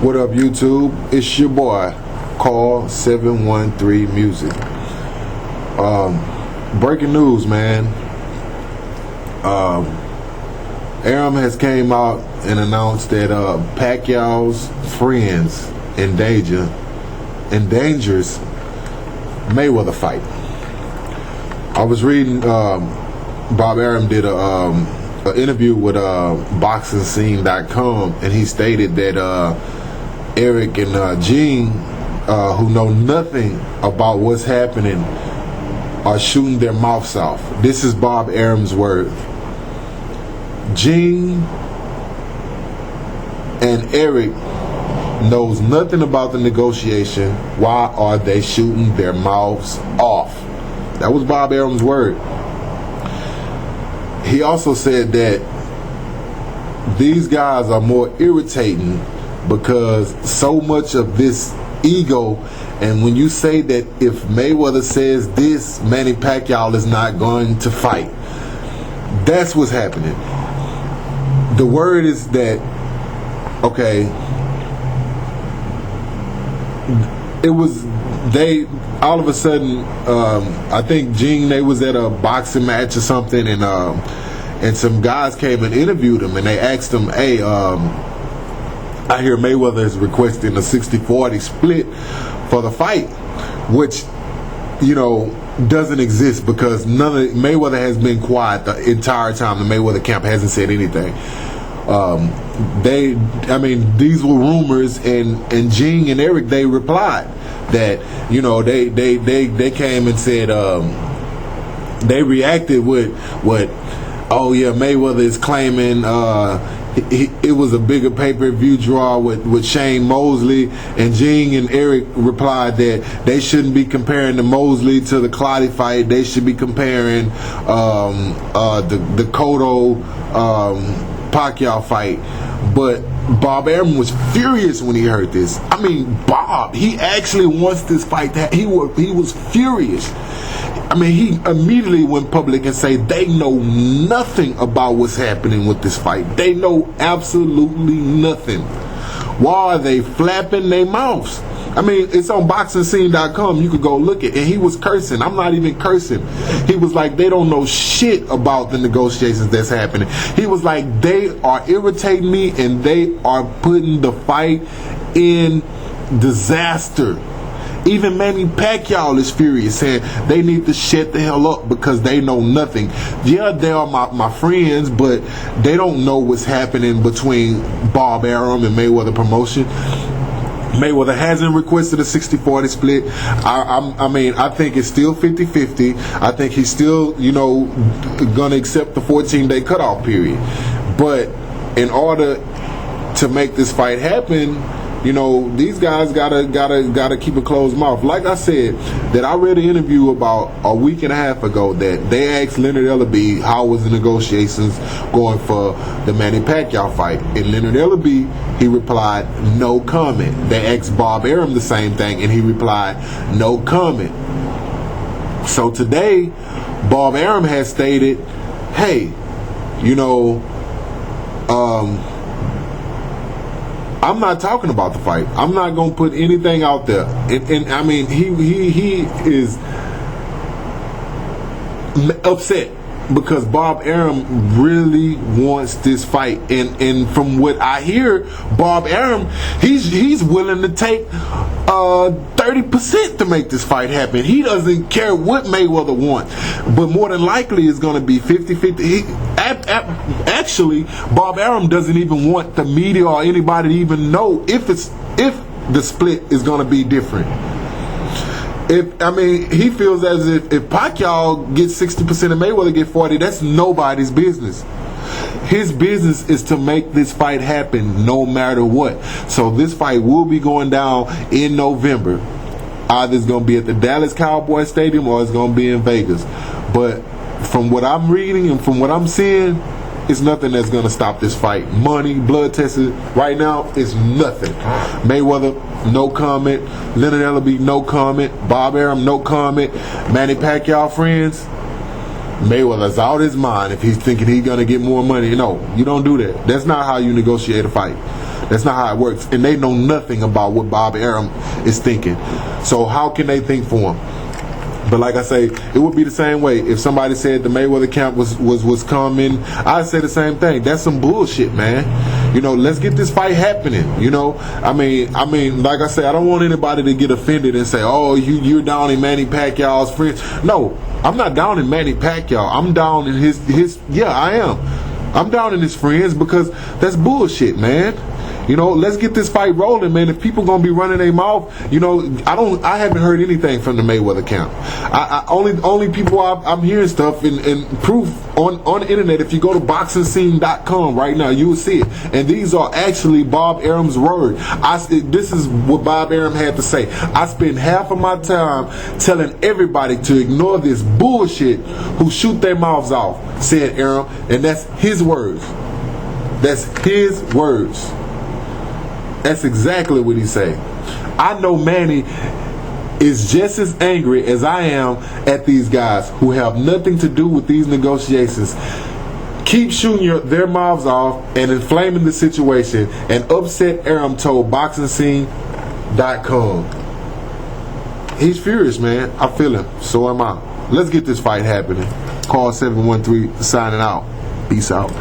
What up, YouTube? It's your boy, Call 713 Music. Breaking news, man. Arum has came out and announced that Pacquiao's friends endangers Mayweather fight. I was reading Bob Arum did an interview with boxingscene.com, and he stated that Eric and Gene, who know nothing about what's happening, are shooting their mouths off. This is Bob Arum's word. Gene and Eric knows nothing about the negotiation. Why are they shooting their mouths off? That was Bob Arum's word. He also said that these guys are more irritating because so much of this ego, and when you say that if Mayweather says this, Manny Pacquiao is not going to fight, that's what's happening. The word is that, okay, it was, they all of a sudden, I think Gene, they was at a boxing match or something, and some guys came and interviewed him, and they asked him, hey, I hear Mayweather is requesting a 60-40 split for the fight, which, you know, doesn't exist because Mayweather has been quiet the entire time. The Mayweather camp hasn't said anything. These were rumors, and Gene and Eric, they replied that, you know, they came and said, they reacted with what, oh yeah, Mayweather is claiming it was a bigger pay-per-view draw with Shane Mosley, and Gene and Eric replied that they shouldn't be comparing the Mosley to the Clottey fight. They should be comparing the Cotto Pacquiao fight. But Bob Arum was furious when he heard this. I mean, Bob, he actually wants this fight to he was furious. I mean, he immediately went public and say they know nothing about what's happening with this fight. They know absolutely nothing. Why are they flapping their mouths? I mean, it's on boxingscene.com. You could go look at it. And he was cursing. I'm not even cursing. He was like, they don't know shit about the negotiations that's happening. He was like, they are irritating me, and they are putting the fight in disaster. Even Manny Pacquiao is furious, saying they need to shut the hell up because they know nothing. Yeah, they are my friends, but they don't know what's happening between Bob Arum and Mayweather Promotion. Mayweather hasn't requested a 60-40 split. I mean, I think it's still 50-50. I think he's still, you know, going to accept the 14-day cutoff period. But in order to make this fight happen, you know, these guys gotta keep a closed mouth. Like I said, that I read an interview about a week and a half ago that they asked Leonard Ellaby how was the negotiations going for the Manny Pacquiao fight, and Leonard Ellaby, he replied, no comment. They asked Bob Arum the same thing, and he replied, no comment. So today, Bob Arum has stated, hey, you know, I'm not talking about the fight. I'm not going to put anything out there. And I mean, he is upset because Bob Arum really wants this fight. And from what I hear, Bob Arum, he's willing to take 30% to make this fight happen. He doesn't care what Mayweather wants, but more than likely it's going to be 50-50. Actually, Bob Arum doesn't even want the media or anybody to even know if the split is going to be different. He feels as if Pacquiao gets 60% and Mayweather get 40%, that's nobody's business. His business is to make this fight happen no matter what. So this fight will be going down in November. Either it's going to be at the Dallas Cowboys Stadium or it's going to be in Vegas. But from what I'm reading and from what I'm seeing, it's nothing that's going to stop this fight. Money, blood tested, right now, it's nothing. Mayweather, no comment. Leonard Ellaby, no comment. Bob Arum, no comment. Manny Pacquiao friends, Mayweather's out his mind if he's thinking he's going to get more money. No, you don't do that. That's not how you negotiate a fight. That's not how it works. And they know nothing about what Bob Arum is thinking. So how can they think for him? But like I say, it would be the same way if somebody said the Mayweather camp was coming. I'd say the same thing. That's some bullshit, man. You know, let's get this fight happening. You know, I mean, like I say, I don't want anybody to get offended and say, "Oh, you're down in Manny Pacquiao's friends." No, I'm not down in Manny Pacquiao. I'm down in his. Yeah, I am. I'm down in his friends because that's bullshit, man. You know, let's get this fight rolling, man. If people gonna be running their mouth, you know, I haven't heard anything from the Mayweather camp. Only people I'm hearing stuff and proof on the internet. If you go to boxingscene.com right now, you will see it. And these are actually Bob Arum's words. This is what Bob Arum had to say. I spend half of my time telling everybody to ignore this bullshit who shoot their mouths off, said Arum, and that's his words. That's his words. That's exactly what he said. I know Manny is just as angry as I am at these guys who have nothing to do with these negotiations. Keep shooting their mouths off and inflaming the situation, and upset Arum told boxingscene.com. He's furious, man. I feel him. So am I. Let's get this fight happening. Call 713 signing out. Peace out.